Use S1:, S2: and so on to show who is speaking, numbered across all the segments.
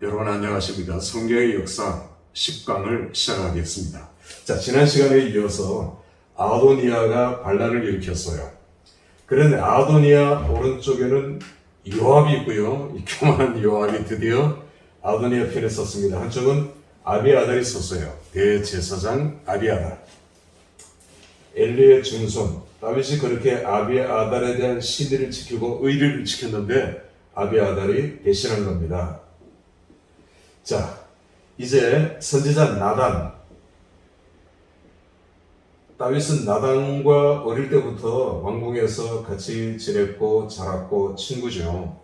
S1: 여러분 안녕하십니까? 성경의 역사 10강을 시작하겠습니다. 자, 지난 시간에 이어서 아도니아가 반란을 일으켰어요. 그런데 아도니아 오른쪽에는 요압이 있고요. 이 교만한 요압이 드디어 아도니아 편에 섰습니다. 한쪽은 아비아달이 섰어요. 대제사장 아비아달. 엘리의 증손 다윗이 그렇게 아비아달에 대한 신의를 지키고 의리를 지켰는데 아비아달이 배신한 겁니다. 자, 이제 선지자 나단. 다윗은 나단과 어릴 때부터 왕궁에서 같이 지냈고 자랐고 친구죠.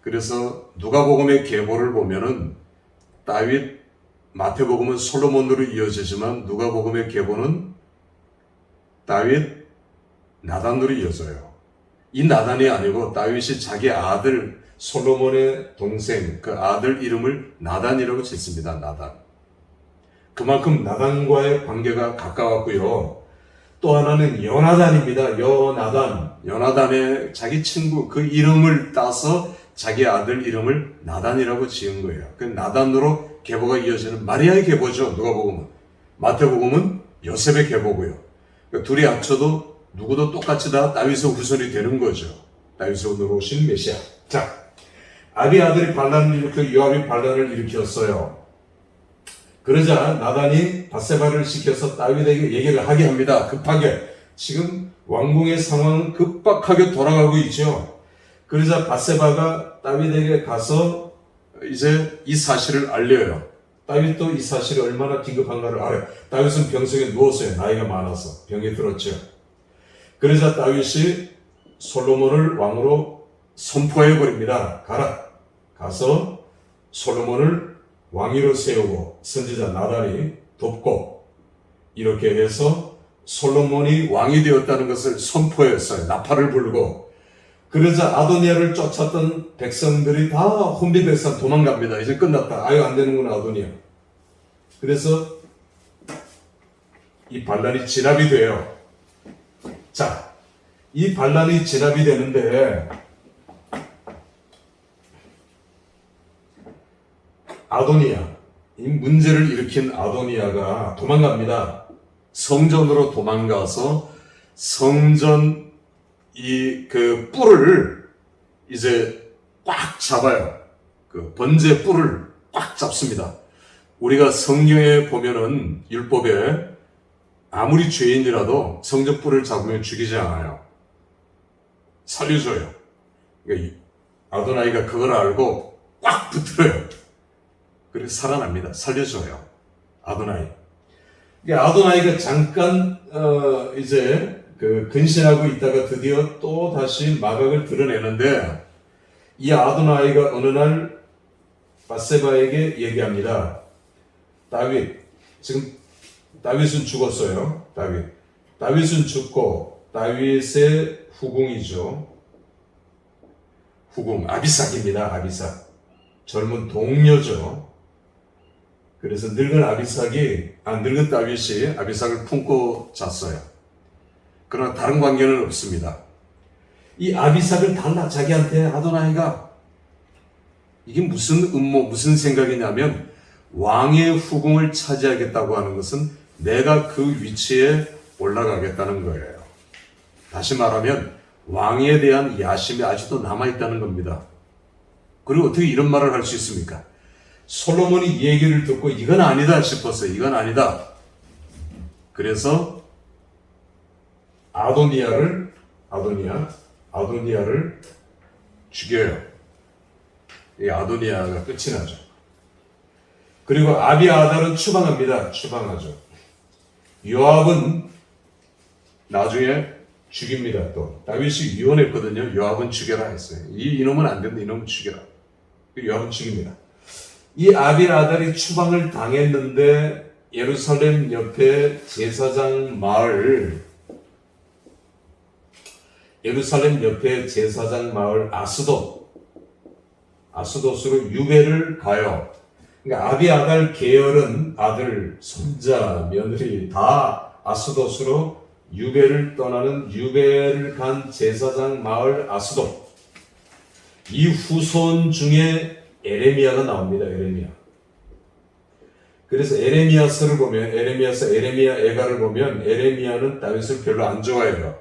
S1: 그래서 누가복음의 계보를 보면은 다윗, 마태복음은 솔로몬으로 이어지지만 누가복음의 계보는 다윗, 나단으로 이어져요. 이 나단이 아니고 다윗이 자기 아들 솔로몬의 동생, 그 아들 이름을 나단이라고 짓습니다. 나단. 그만큼 나단과의 관계가 가까웠고요. 또 하나는 요나단입니다. 요나단의 자기 친구 그 이름을 따서 자기 아들 이름을 나단이라고 지은 거예요. 그 나단으로 계보가 이어지는 마리아의 계보죠. 누가복음은. 마태복음은 요셉의 계보고요. 그러니까 둘이 합쳐도 누구도 똑같이 다 다윗의 후손이 되는 거죠. 다윗의 후손으로 오신 메시아. 자, 아비아들이 반란을 일으켜 요압이 반란을 일으켰어요. 그러자 나단이 밧세바를 시켜서 다윗에게 얘기를 하게 합니다. 급하게. 지금 왕궁의 상황은 급박하게 돌아가고 있죠. 그러자 밧세바가 다윗에게 가서 이제 이 사실을 알려요. 다윗도 이 사실이 얼마나 긴급한가를 알아요. 다윗은 병석에 누웠어요. 나이가 많아서 병이 들었죠. 그러자 다윗이 솔로몬을 왕으로 선포해버립니다. 가서 솔로몬을 왕위로 세우고 선지자 나단이 돕고 이렇게 해서 솔로몬이 왕이 되었다는 것을 선포했어요. 나팔을 불고. 그러자 아도니아를 쫓았던 백성들이 다 혼비백산 도망갑니다. 이제 끝났다. 아유 안 되는구나 아도니아. 그래서 이 반란이 진압이 돼요. 자, 이 반란이 진압이 되는데 아도니아, 이 문제를 일으킨 아도니아가 도망갑니다. 성전으로 도망가서 성전 그 뿔을 이제 꽉 잡아요. 그 번제 뿔을 꽉 잡습니다. 우리가 성경에 보면은 율법에 아무리 죄인이라도 성전 뿔을 잡으면 죽이지 않아요. 살려줘요. 그러니까 아도나이가 그걸 알고 꽉 붙들어요. 그래서 살아납니다. 살려줘요. 아도나이. 아도나이가 잠깐 이제 그 근신하고 있다가 드디어 또 다시 마각을 드러내는데 이 아도나이가 어느 날 밧세바에게 얘기합니다. 지금 다윗은 죽었어요. 다윗은 죽고 다윗의 후궁이죠. 후궁 아비삭입니다. 아비삭. 젊은 동료죠. 그래서 늙은 다윗이 아비삭을 품고 잤어요. 그러나 다른 관계는 없습니다. 이 아비삭을 달라 자기한테 아도나이가 이게 무슨 음모, 무슨 생각이냐면 왕의 후궁을 차지하겠다고 하는 것은 내가 그 위치에 올라가겠다는 거예요. 다시 말하면 왕에 대한 야심이 아직도 남아있다는 겁니다. 그리고 어떻게 이런 말을 할 수 있습니까? 솔로몬이 얘기를 듣고 이건 아니다 싶었어요. 이건 아니다. 그래서 아도니아를 죽여요. 이 아도니아가 끝이 나죠. 그리고 아비아달은 추방하죠. 요압은 나중에 죽입니다. 또 다윗이 유언했거든요. 요압은 죽여라 했어요. 이놈은 안 된다. 이놈은 죽여라. 요압은 죽입니다. 이 아비아달이 추방을 당했는데 예루살렘 옆에 제사장 마을 아스돗으로 유배를 가요. 그러니까 아비아달 계열은 아들, 손자, 며느리 다 아스돗으로 유배를 간 제사장 마을 아스돗. 이 후손 중에 에레미야가 나옵니다. 에레미야. 그래서 에레미야서를 보면 에레미야서 에레미야 애가를 보면 에레미야는 다윗을 별로 안 좋아해요.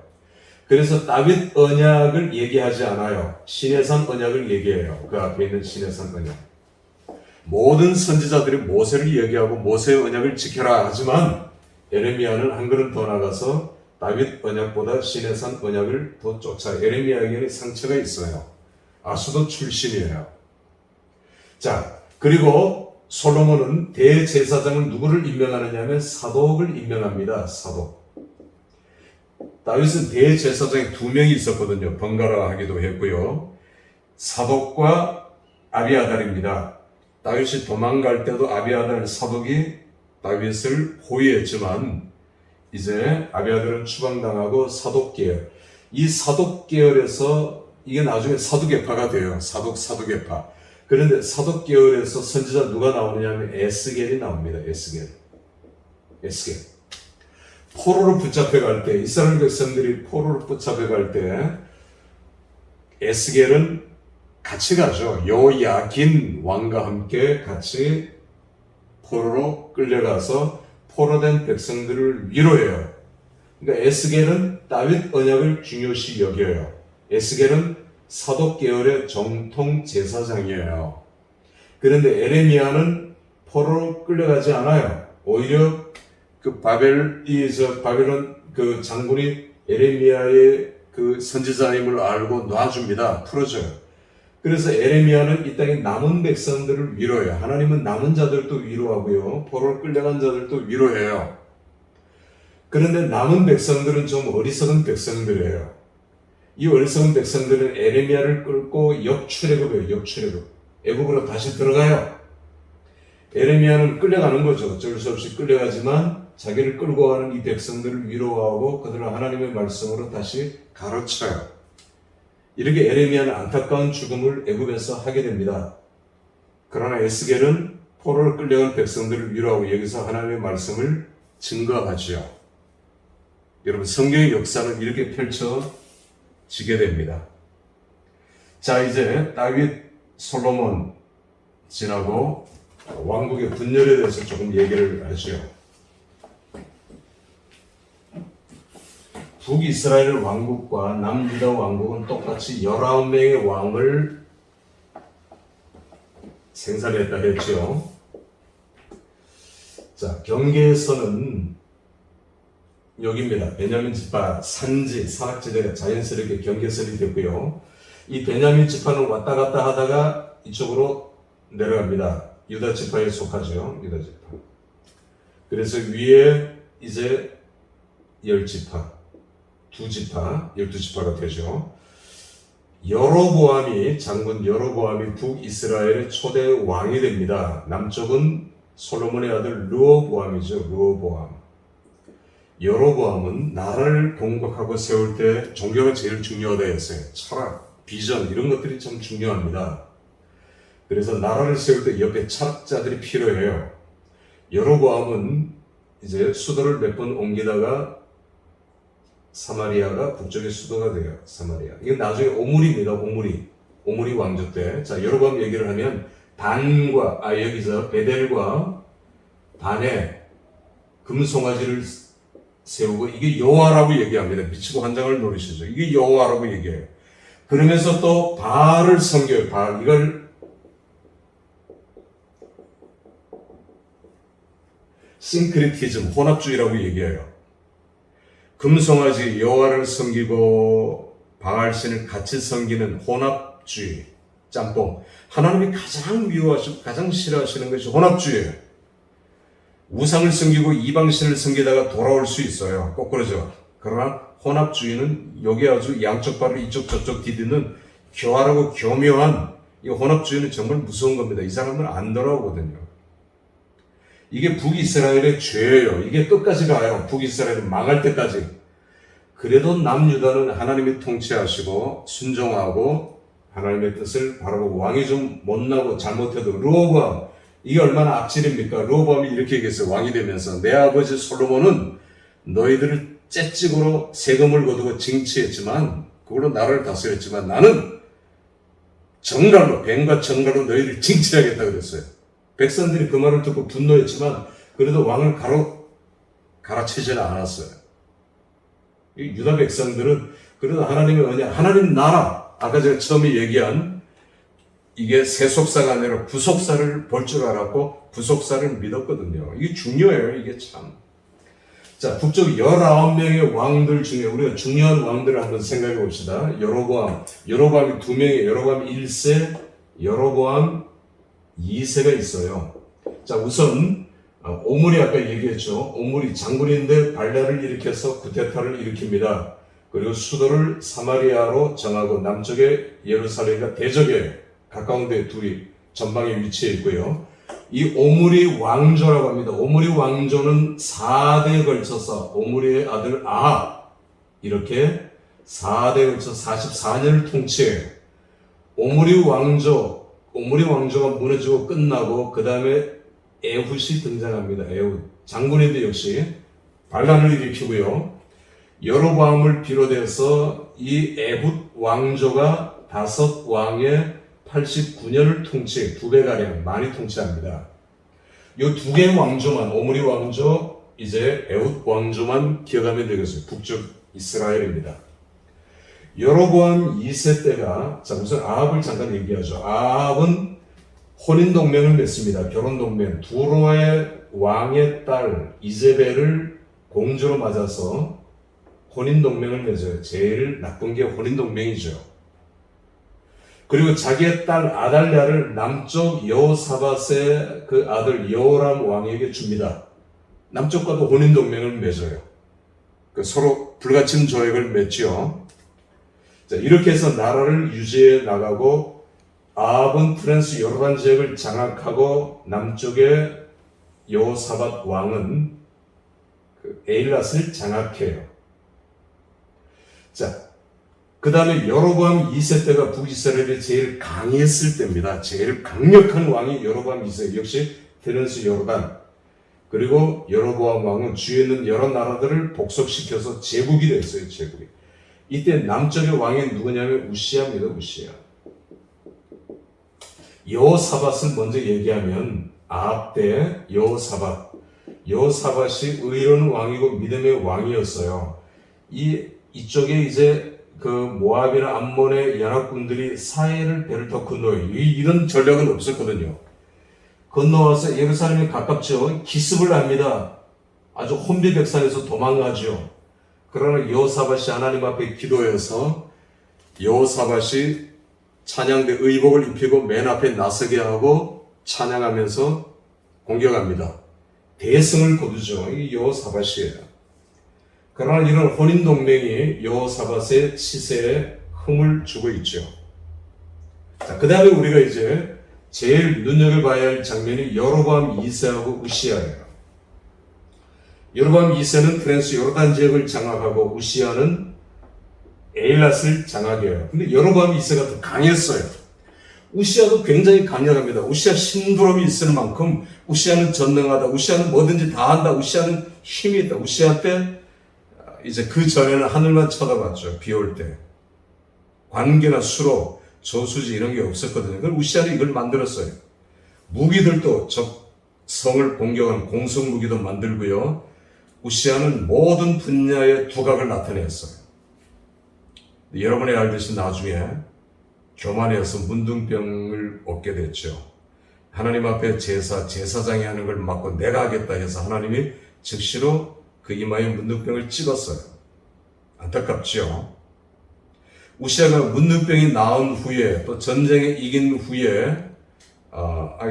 S1: 그래서 다윗 언약을 얘기하지 않아요. 시내산 언약을 얘기해요. 그 앞에 있는 시내산 언약. 모든 선지자들이 모세를 얘기하고 모세의 언약을 지켜라 하지만 에레미야는 한 걸음 더 나가서 다윗 언약보다 시내산 언약을 더 쫓아. 에레미야에게는 상처가 있어요. 아수도 출신이에요. 자, 그리고 솔로몬은 대제사장을 누구를 임명하느냐 하면 사독을 임명합니다. 사독. 다윗은 대제사장이 2명이 있었거든요. 번갈아 하기도 했고요. 사독과 아비아달입니다. 다윗이 도망갈 때도 아비아달 사독이 다윗을 호위했지만 이제 아비아달은 추방당하고 사독계열. 이 사독계열에서 이게 나중에 사두개파가 돼요. 사두개파. 그런데 사독계열에서 선지자 누가 나오느냐 하면 에스겔이 나옵니다. 에스겔. 포로로 붙잡혀갈 때, 이스라엘 백성들이 포로로 붙잡혀갈 때 에스겔은 같이 가죠. 요야긴 왕과 함께 같이 포로로 끌려가서 포로된 백성들을 위로해요. 그러니까 에스겔은 다윗 언약을 중요시 여겨요. 에스겔은 사독 계열의 정통 제사장이에요. 그런데 에레미야는 포로로 끌려가지 않아요. 오히려 그 바벨론 그 장군이 에레미야의 그 선지자임을 알고 놔줍니다. 풀어줘요. 그래서 에레미야는 이 땅에 남은 백성들을 위로해요. 하나님은 남은 자들도 위로하고요. 포로로 끌려간 자들도 위로해요. 그런데 남은 백성들은 좀 어리석은 백성들이에요. 이 어리석은 백성들은 에레미야를 끌고 역출애굽해요. 역출애굽. 애굽으로 다시 들어가요. 에레미야는 끌려가는 거죠. 어쩔 수 없이 끌려가지만 자기를 끌고 가는 이 백성들을 위로하고 그들을 하나님의 말씀으로 다시 가르쳐요. 이렇게 에레미야는 안타까운 죽음을 애굽에서 하게 됩니다. 그러나 에스겔은 포로로 끌려간 백성들을 위로하고 여기서 하나님의 말씀을 증거하지요. 여러분 성경의 역사는 이렇게 펼쳐지게 됩니다. 자, 이제 다윗, 솔로몬 지나고 왕국의 분열에 대해서 조금 얘기를 하죠. 북이스라엘 왕국과 남유다 왕국은 똑같이 19명의 왕을 생산했다 했죠. 자, 경계선은 여기입니다. 베냐민 지파 산지, 산악지대가 자연스럽게 경계선이 됐고요. 이 베냐민 지파는 왔다 갔다 하다가 이쪽으로 내려갑니다. 유다 지파에 속하죠. 유다 지파. 그래서 위에 이제 10지파, 2지파, 12지파가 되죠. 장군 여로보암이 북이스라엘의 초대 왕이 됩니다. 남쪽은 솔로몬의 아들 르호보암이죠. 르호보암. 여로보암은 나라를 공격하고 세울 때 종교가 제일 중요하다 했어요. 철학, 비전 이런 것들이 참 중요합니다. 그래서 나라를 세울 때 옆에 철학자들이 필요해요. 여로보암은 이제 수도를 몇 번 옮기다가 사마리아가 북쪽의 수도가 돼요. 사마리아. 이건 나중에 오므리입니다. 오므리 왕조 때. 자, 여로보암 얘기를 하면 여기서 베델과 단에 금송아지를 세우고 이게 여호와라고 얘기합니다. 미치고 환장을 노리시죠. 이게 여호와라고 얘기해요. 그러면서 또 바알을 섬겨요. 바알. 이걸 싱크리티즘, 혼합주의라고 얘기해요. 금송아지 여호와를 섬기고 바알신을 같이 섬기는 혼합주의, 짬뽕. 하나님이 가장 미워하시고 가장 싫어하시는 것이 혼합주의예요. 우상을 섬기고 이방신을 섬기다가 돌아올 수 있어요. 거꾸로죠. 그러나 혼합주의는 여기 아주 양쪽 발을 이쪽 저쪽 디디는 교활하고 교묘한 이 혼합주의는 정말 무서운 겁니다. 이 사람은 안 돌아오거든요. 이게 북이스라엘의 죄예요. 이게 끝까지 가요. 북이스라엘은 망할 때까지. 그래도 남유다는 하나님이 통치하시고 순종하고 하나님의 뜻을 바라고 왕이 좀 못나고 잘못해도 르호보암 이게 얼마나 악질입니까? 르호보암이 이렇게 얘기했어요. 왕이 되면서 내 아버지 솔로몬은 너희들을 째찍으로 세금을 거두고 징치했지만 그걸로 나라를 다스렸지만 나는 정갈로, 뱀과 정갈로 너희를 징치하겠다 그랬어요. 백성들이 그 말을 듣고 분노했지만 그래도 왕을 갈아치지는 않았어요. 이 유다 백성들은 그래도 하나님의 언약, 하나님 나라, 아까 제가 처음에 얘기한 이게 세속사가 아니라 부속사를 볼 줄 알았고 부속사를 믿었거든요. 이게 중요해요. 이게 참. 자, 북쪽 19명의 왕들 중에 우리가 중요한 왕들을 한번 생각해 봅시다. 여로보암이 2명이에요. 여로보암 1세, 여로보암 2세가 있어요. 자, 우선 오므리 아까 얘기했죠. 오므리 장군인데 반란을 일으켜서 쿠데타를 일으킵니다. 그리고 수도를 사마리아로 정하고 남쪽에 예루살렘과 대적에 가까운 데 둘이 전방에 위치해 있고요. 이 오므리 왕조라고 합니다. 오므리 왕조는 4대에 걸쳐서 오므리의 아들 아합 이렇게 4대에 걸쳐 44년을 통치해요. 오므리 왕조가 무너지고 끝나고 그 다음에 에훗이 등장합니다. 에훗 장군인데 역시 반란을 일으키고요. 여로보암을 비롯해서 이 에훗 왕조가 5왕의 89년을 통치, 2배가량 많이 통치합니다. 이 2개의 왕조만, 오므리 왕조, 이제 에훗 왕조만 기억하면 되겠어요. 북쪽 이스라엘입니다. 여로보암 2세 때가, 자, 우선 아합을 잠깐 얘기하죠. 아합은 혼인동맹을 맺습니다. 결혼동맹. 두로의 왕의 딸 이제벨을 공주로 맞아서 혼인동맹을 맺어요. 제일 나쁜 게 혼인동맹이죠. 그리고 자기의 딸 아달랴를 남쪽 여호사밧의 그 아들 여호람 왕에게 줍니다. 남쪽과도 혼인동맹을 맺어요. 서로 불가침 조약을 맺죠. 자, 이렇게 해서 나라를 유지해 나가고 아합은 프랑스 요르단 지역을 장악하고 남쪽의 여호사밧 왕은 에일랏을 장악해요. 자, 그 다음에 여로보암 2세 때가 북이스라엘이 제일 강했을 때입니다. 제일 강력한 왕이 여로보암 2세, 역시 프랑스 요르단. 그리고 여로보암 왕은 주위에 있는 여러 나라들을 복속시켜서 제국이 됐어요. 제국이. 이때 남쪽의 왕이 누구냐면 우시아입니다. 우시아. 여호사밧을 먼저 얘기하면 아합 때 여호사밧이 의로운 왕이고 믿음의 왕이었어요. 이쪽에 이제 그 모압이나 암몬의 연합군들이 사해를 배를 더 건너요. 이런 전략은 없었거든요. 건너와서 예루살렘에 가깝죠. 기습을 합니다. 아주 혼비백산에서 도망가죠. 그러나 여호사밧이 하나님 앞에 기도해서 여호사밧이 찬양대 의복을 입히고 맨 앞에 나서게 하고 찬양하면서 공격합니다. 대승을 거두죠. 이게 여호사밧이에요. 그러나 이런 혼인동맹이 여호사밧의 시세에 흠을 주고 있죠. 자, 그 다음에 우리가 이제 제일 눈여겨봐야 할 장면이 여로보암 2세하고 우시아예요. 여로보암 2세는 프랑스 요르단 지역을 장악하고 우시아는 에일랏을 장악해요. 근데 여로보암 2세가 더 강했어요. 우시아도 굉장히 강력합니다. 우시아 신부름이 있을 만큼 우시아는 전능하다. 우시아는 뭐든지 다 한다. 우시아는 힘이 있다. 우시아 때 이제 그 전에는 하늘만 쳐다봤죠. 비 올 때. 관계나 수로, 저수지 이런 게 없었거든요. 그럼 우시아는 이걸 만들었어요. 무기들도 적 성을 공격한 공성 무기도 만들고요. 우시아는 모든 분야의 두각을 나타냈어요. 여러분이 알듯이 나중에 교만해서 문둥병을 얻게 됐죠. 하나님 앞에 제사장이 하는 걸 맡고 내가 하겠다 해서 하나님이 즉시로 그 이마에 문둥병을 찍었어요. 안타깝죠. 우시아가 문둥병이 나은 후에 또 전쟁에 이긴 후에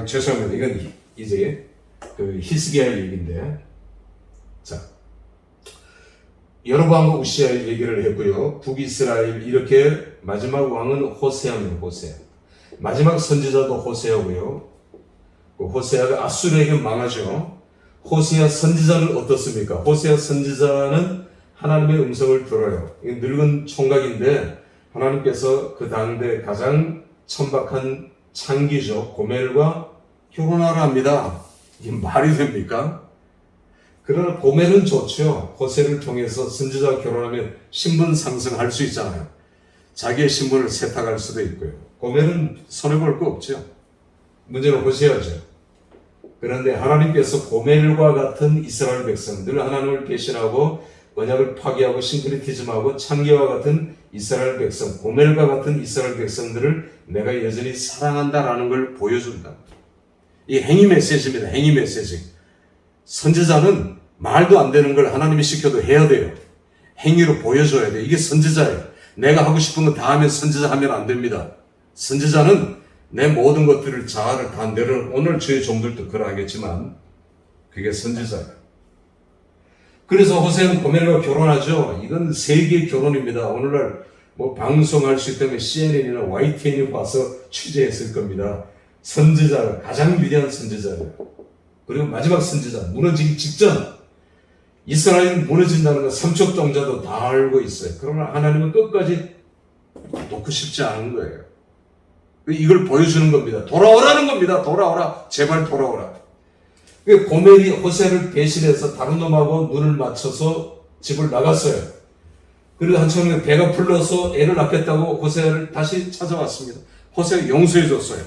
S1: 죄송합니다. 이건 이제 그 히스기야의 얘기인데, 자, 여로보암과 우시아의 얘기를 했고요. 북이스라엘 이렇게 마지막 왕은 호세아입니다. 호세아. 마지막 선지자도 호세아고요. 그 호세아가 아수르에게 망하죠. 호세아 선지자는 어떻습니까? 호세아 선지자는 하나님의 음성을 들어요. 늙은 총각인데 하나님께서 그 당대 가장 천박한 창기죠. 고멜과 결혼하라 합니다. 이게 말이 됩니까? 그러나 고멜은 좋죠. 호세를 통해서 선지자와 결혼하면 신분 상승할 수 있잖아요. 자기의 신분을 세탁할 수도 있고요. 고멜은 손해볼 거 없죠. 문제는 호세아죠. 그런데 하나님께서 고멜과 같은 이스라엘 백성들, 하나님을 배신하고 언약을 파기하고 싱크리티즘하고 창기와 같은 이스라엘 백성, 고멜과 같은 이스라엘 백성들을 내가 여전히 사랑한다라는 걸 보여준다. 이 행위 메시지입니다. 행위 메시지. 선지자는 말도 안 되는 걸 하나님이 시켜도 해야 돼요. 행위로 보여줘야 돼요. 이게 선지자예요. 내가 하고 싶은 거 다 하면 선지자 하면 안 됩니다. 선지자는 내 모든 것들을 자아를 다 내려, 오늘 저희 종들도 그러하겠지만 그게 선지자예요. 그래서 호세는 고멜과 결혼하죠. 이건 세계 결혼입니다. 오늘날 뭐 방송할 수 있다면 CNN이나 YTN이 와서 취재했을 겁니다. 선지자, 가장 위대한 선지자예요. 그리고 마지막 선지자, 무너지기 직전 이스라엘이 무너진다는 건 삼척종자도 다 알고 있어요. 그러나 하나님은 끝까지 놓고 싶지 않은 거예요. 이걸 보여주는 겁니다. 돌아오라는 겁니다. 돌아오라. 제발 돌아오라. 고멜이 호세를 배신해서 다른 놈하고 눈을 맞춰서 집을 나갔어요. 그리고 한참 배가 불러서 애를 낳겠다고 호세를 다시 찾아왔습니다. 호세가 용서해 줬어요.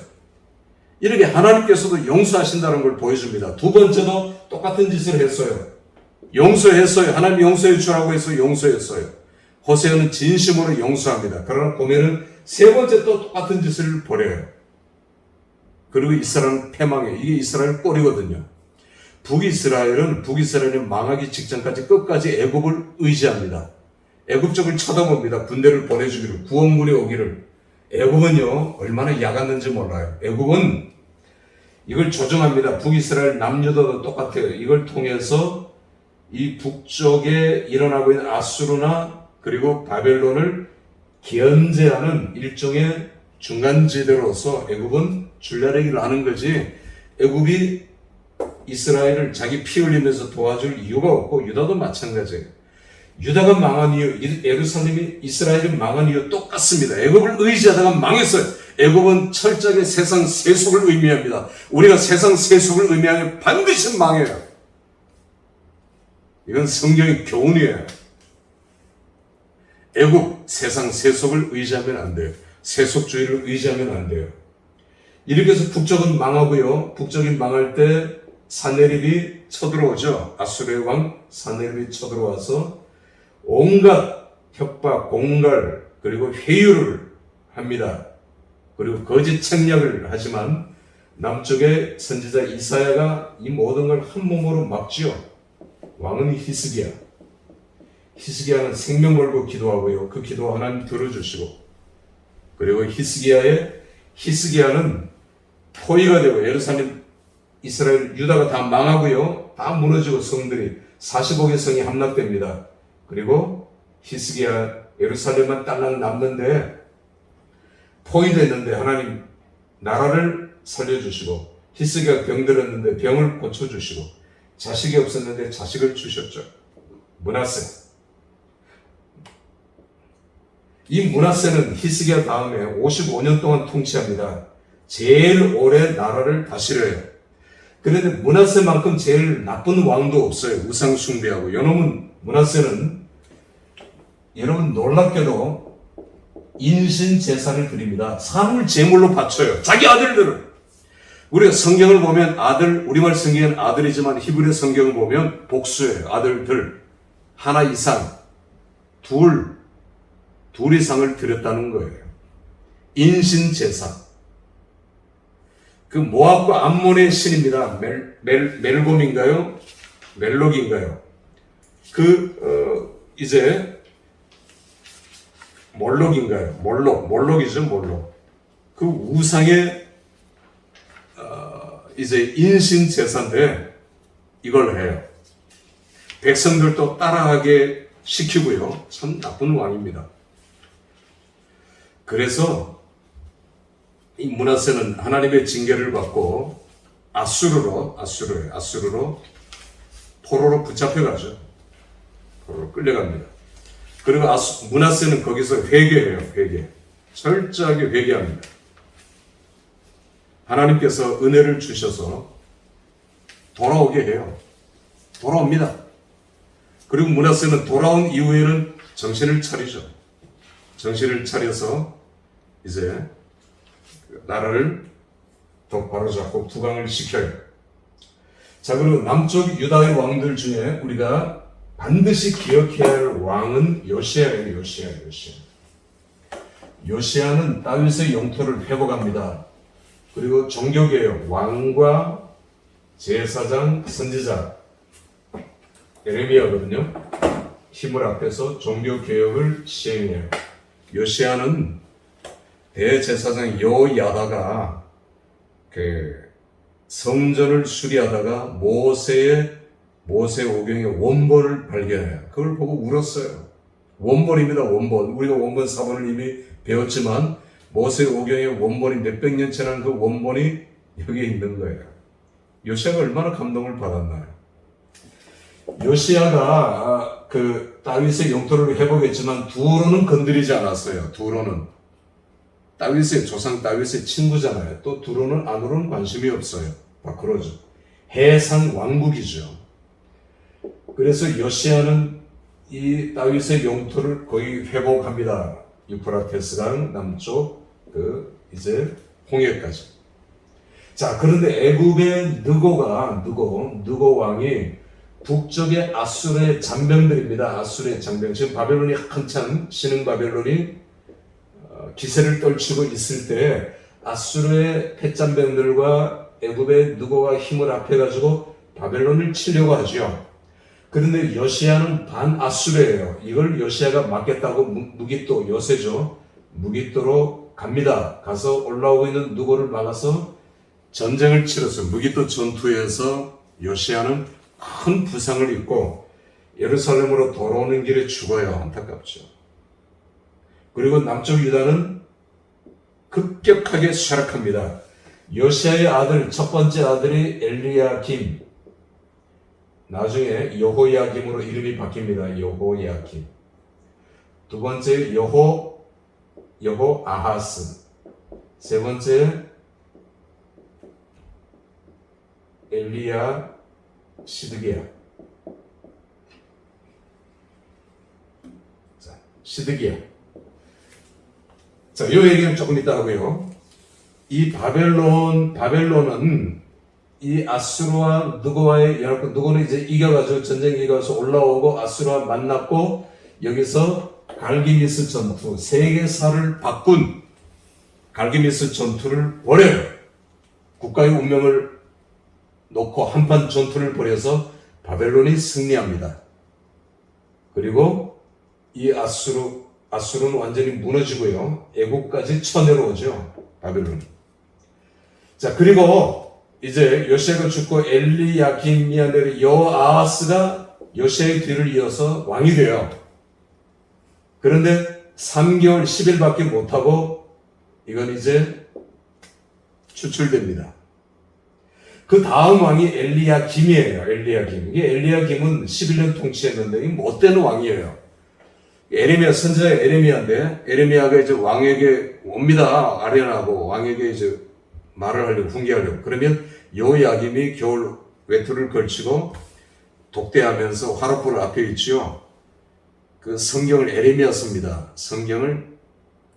S1: 이렇게 하나님께서도 용서하신다는 걸 보여줍니다. 두 번째도 똑같은 짓을 했어요. 용서했어요. 하나님 용서해 주라고 해서 용서했어요. 호세아는 진심으로 용서합니다. 그러나 고멜은 세 번째 또 똑같은 짓을 벌여요. 그리고 이스라엘은 패망해요. 이게 이스라엘 꼴이거든요. 북이스라엘은 망하기 직전까지 끝까지 애굽을 의지합니다. 애굽 쪽을 쳐다봅니다. 군대를 보내주기를, 구원군이 오기를. 애굽은요, 얼마나 야갔는지 몰라요. 애굽은 이걸 조정합니다. 북이스라엘 남유다도 똑같아요. 이걸 통해서 이 북쪽에 일어나고 있는 아수르나 그리고 바벨론을 견제하는 일종의 중간지대로서 애굽은 줄다리기를 하는 거지, 애굽이 이스라엘을 자기 피 흘리면서 도와줄 이유가 없고, 유다도 마찬가지예요. 유다가 망한 이유, 예루살렘이 이스라엘이 망한 이유 똑같습니다. 애굽을 의지하다가 망했어요. 애굽은 철저하게 세상 세속을 의미합니다. 우리가 세상 세속을 의미하면 반드시 망해요. 이건 성경의 교훈이에요. 애굽 세상 세속을 의지하면 안 돼요. 세속주의를 의지하면 안 돼요. 이렇게 해서 북쪽은 망하고요. 북쪽이 망할 때 사네립이 쳐들어오죠. 아수르의 왕 사네립이 쳐들어와서 온갖 협박, 공갈, 그리고 회유를 합니다. 그리고 거짓 책략을 하지만 남쪽의 선지자 이사야가 이 모든 걸 한 몸으로 막지요. 왕은 히스기야는 생명 걸고 기도하고요. 그 기도 하나님 들어주시고, 그리고 히스기야는 포위가 되고, 예루살렘, 이스라엘, 유다가 다 망하고요. 다 무너지고 성들이 45개 성이 함락됩니다. 그리고 히스기야, 예루살렘만 딸랑 남는데 포위됐는데 하나님 나라를 살려주시고, 히스기야 병들었는데 병을 고쳐주시고, 자식이 없었는데 자식을 주셨죠. 므낫세. 이 므낫세는 히스기야 다음에 55년 동안 통치합니다. 제일 오래 나라를 다스려요. 그런데 므낫세만큼 제일 나쁜 왕도 없어요. 우상 숭배하고. 므낫세는 여러분 놀랍게도 인신 제사를 드립니다. 산을 제물로 바쳐요. 자기 아들들을. 우리가 성경을 보면 아들, 우리말 성경은 아들이지만 히브리 성경을 보면 복수예요. 아들들. 하나 이상, 둘 이상을 드렸다는 거예요. 인신 제사. 그 모압과 암몬의 신입니다. 멜곰인가요? 멜록인가요? 이제 몰록인가요? 몰록이죠, 몰록. 그 우상의 이제 인신 제사인데 이걸 해요. 백성들도 따라하게 시키고요. 참 나쁜 왕입니다. 그래서 이 므낫세는 하나님의 징계를 받고 아수르로 포로로 붙잡혀가죠. 포로로 끌려갑니다. 그리고 므낫세는 거기서 회개해요. 철저하게 회개합니다. 하나님께서 은혜를 주셔서 돌아오게 해요. 돌아옵니다. 그리고 므낫세는 돌아온 이후에는 정신을 차리죠. 정신을 차려서 이제 나라를 똑바로 잡고 부강을 시켜요. 자, 그리고 남쪽 유다의 왕들 중에 우리가 반드시 기억해야 할 왕은 요시야예요. 요시야. 요시야는 다윗의 영토를 회복합니다. 그리고 종교개혁, 왕과 제사장, 선지자 에레미야거든요. 힘을 합해서 종교개혁을 시행해요. 요시야는 대제사장 여야다가 성전을 수리하다가 모세 오경의 원본을 발견해요. 그걸 보고 울었어요. 원본입니다. 원본. 우리가 원본 사본을 이미 배웠지만 모세 오경의 원본이 몇백 년 지난 그 원본이 여기에 있는 거예요. 요시야가 얼마나 감동을 받았나요? 요시야가 그 다윗의 영토를 회복했지만 두로는 건드리지 않았어요. 두로는 다윗의 조상 다윗의 친구잖아요. 또 두로는 안으로는 관심이 없어요. 그러죠. 해상 왕국이죠. 그래서 요시야는 이 다윗의 영토를 거의 회복합니다. 유프라테스강 남쪽 이제 홍해까지. 자, 그런데 애굽의 느고 왕이 북쪽의 아수르의 잔병들입니다. 아수르의 잔병. 지금 바벨론이 한창 신흥 바벨론이 기세를 떨치고 있을 때 아수르의 펫잔병들과 애굽의 느고가 힘을 합해가지고 바벨론을 치려고 하죠. 그런데 요시야는 반아수르예요. 이걸 요시야가 막겠다고 무깃도 요새죠. 무깃도로 갑니다. 가서 올라오고 있는 느고를 막아서 전쟁을 치렀어요. 무깃도 전투에서 요시야는 큰 부상을 입고 예루살렘으로 돌아오는 길에 죽어요. 안타깝죠. 그리고 남쪽 유다는 급격하게 쇠락합니다. 요시야의 아들, 첫 번째 아들이 엘리야김, 나중에 여호야김으로 이름이 바뀝니다. 여호야김. 두 번째 여호아하스. 세 번째 엘리야 시드기야. 자, 시드기야. 자, 이 얘기는 조금 이따 하고요. 이 바벨론은 이 아수르와 느고와의 연합, 느고는 이제 이겨가지고 전쟁에 이겨서 올라오고 아수르와 만났고 여기서 갈기미스 전투, 세계사를 바꾼 갈기미스 전투를 벌여요. 국가의 운명을 놓고 한판 전투를 벌여서 바벨론이 승리합니다. 그리고 이 아수르는 완전히 무너지고요. 애국까지 쳐내려오죠. 바벨론이. 자, 그리고 이제 요시야가 죽고 엘리야김이 아니라 여호아하스가 요시야의 뒤를 이어서 왕이 돼요. 그런데 3개월 10일밖에 못하고 이건 이제 추출됩니다. 그 다음 왕이 엘리야김이에요. 엘리야김은 11년 통치했는데 이 못되는 왕이에요. 에레미야 선지자 에레미야인데 에레미야가 이제 왕에게 옵니다. 아련하고 왕에게 이제 말을 하려고 훈계하려고. 그러면 여호야김이 겨울 외투를 걸치고 독대하면서 화롯불을 앞에 있지요. 그 성경을 에레미야 씁니다. 성경을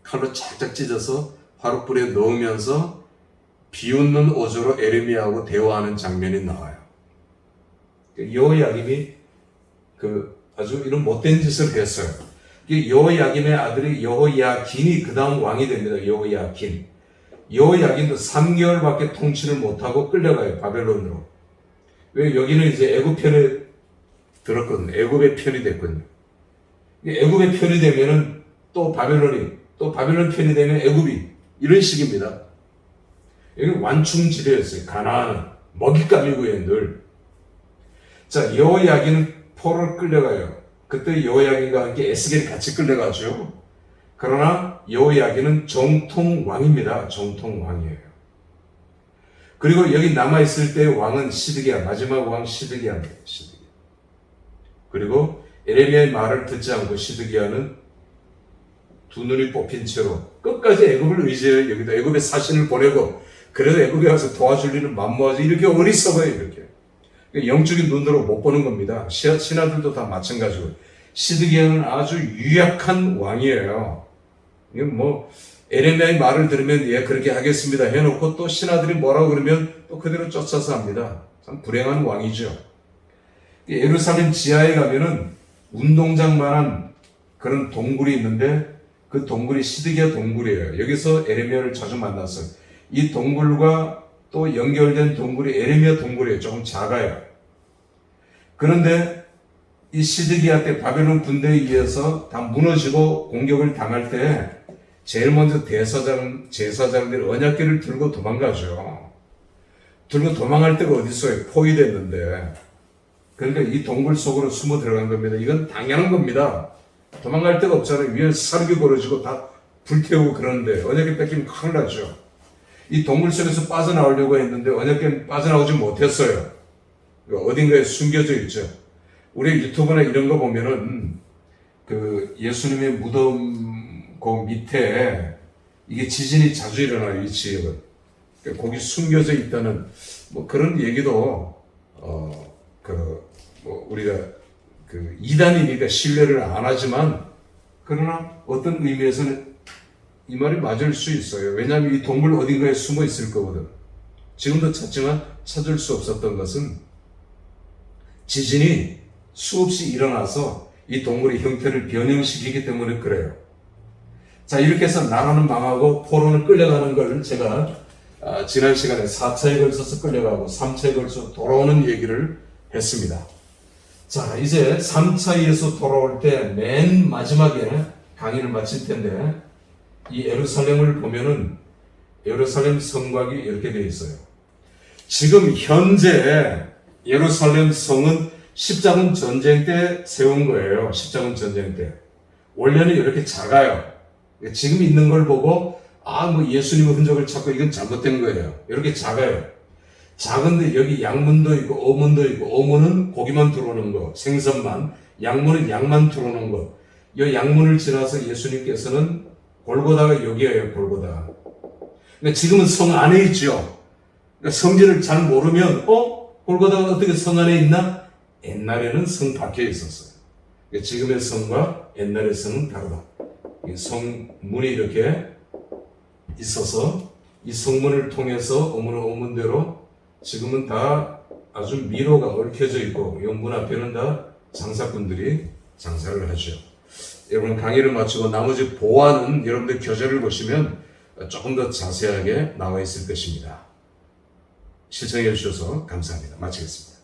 S1: 칼로 착착 찢어서 화롯불에 넣으면서 비웃는 어조로 에레미야하고 대화하는 장면이 나와요. 여호야김이 아주 이런 못된 짓을 했어요. 여호야김의 아들이 여호야긴이 그 다음 왕이 됩니다. 여호야긴도 3개월밖에 통치를 못하고 끌려가요. 바벨론으로. 왜 여기는 이제 애굽 편에 들었거든요. 애굽의 편이 됐거든요. 애굽의 편이 되면은 또 바벨론 편이 되면 애굽이 이런 식입니다. 여기 완충지대였어요. 가나안은 먹잇감이고요, 늘. 자, 여호야긴은 포로를 끌려가요. 그때 여호야긴과 함께 에스겔이 같이 끌려가죠. 그러나 여호야긴은 정통왕입니다. 정통왕이에요. 그리고 여기 남아있을 때 왕은 시드기야. 마지막 왕 시드기야입니다. 시드기야. 그리고 에레미야의 말을 듣지 않고 시드기야는 두 눈이 뽑힌 채로 끝까지 애굽을 의지해요. 여기다 애굽의 사신을 보내고 그래도 애굽에 가서 도와줄 일은 만무하지. 이렇게 어리석어요. 이렇게. 영적인 눈으로 못 보는 겁니다. 신하들도 다 마찬가지고. 시드기야는 아주 유약한 왕이에요. 이건 에레미야의 말을 들으면 예 그렇게 하겠습니다 해놓고 또 신하들이 뭐라고 그러면 또 그대로 쫓아서 합니다. 참 불행한 왕이죠. 예루살렘 지하에 가면은 운동장만한 그런 동굴이 있는데 그 동굴이 시드기야 동굴이에요. 여기서 에레미야를 자주 만났어요. 이 동굴과 또 연결된 동굴이 에레미야 동굴이에요. 조금 작아요. 그런데 이 시드기야 때 바벨론 군대에 의해서 다 무너지고 공격을 당할 때 제일 먼저 제사장들이 언약궤를 들고 도망가죠. 들고 도망갈 데가 어디 있어요? 포위됐는데. 그러니까 이 동굴 속으로 숨어 들어간 겁니다. 이건 당연한 겁니다. 도망갈 데가 없잖아요. 위에 사륙이 벌어지고 다 불태우고 그러는데 언약궤 뺏기면 큰일 나죠. 이 동굴 속에서 빠져나오려고 했는데 언약궤는 빠져나오지 못했어요. 어딘가에 숨겨져 있죠. 우리 유튜브나 이런 거 보면은 그 예수님의 무덤 그 밑에 이게 지진이 자주 일어나요. 이 지역은. 그러니까 거기 숨겨져 있다는 뭐 그런 얘기도 우리가 그 이단이니까 신뢰를 안 하지만 그러나 어떤 의미에서는 이 말이 맞을 수 있어요. 왜냐하면 이 동굴 어딘가에 숨어 있을 거거든. 지금도 찾지만 찾을 수 없었던 것은 지진이 수없이 일어나서 이 동굴의 형태를 변형시키기 때문에 그래요. 자, 이렇게 해서 나라는 망하고 포로는 끌려가는 걸 제가 지난 시간에 4차에 걸쳐서 끌려가고 3차에 걸쳐서 돌아오는 얘기를 했습니다. 자, 이제 3차에서 돌아올 때 맨 마지막에 강의를 마칠 텐데 이 예루살렘을 보면은 예루살렘 성곽이 이렇게 되어 있어요. 지금 현재 예루살렘 성은 십자군 전쟁 때 세운 거예요. 십자군 전쟁 때. 원래는 이렇게 작아요. 지금 있는 걸 보고 뭐 예수님의 흔적을 찾고 이건 잘못된 거예요. 이렇게 작아요. 작은데 여기 양문도 있고 어문도 있고 어문은 고기만 들어오는 거, 생선만, 양문은 양만 들어오는 거. 이 양문을 지나서 예수님께서는 골고다가 여기에요. 골고다. 그러니까 지금은 성 안에 있죠. 그러니까 성질을 잘 모르면 골고다가 어떻게 성 안에 있나? 옛날에는 성 밖에 있었어요. 그러니까 지금의 성과 옛날의 성은 다르다. 성문이 이렇게 있어서 이 성문을 통해서 어문은 어문대로 지금은 다 아주 미로가 얽혀져 있고 이 문 앞에는 다 장사꾼들이 장사를 하죠. 여러분 강의를 마치고 나머지 보완은 여러분들 교재를 보시면 조금 더 자세하게 나와 있을 것입니다. 시청해 주셔서 감사합니다. 마치겠습니다.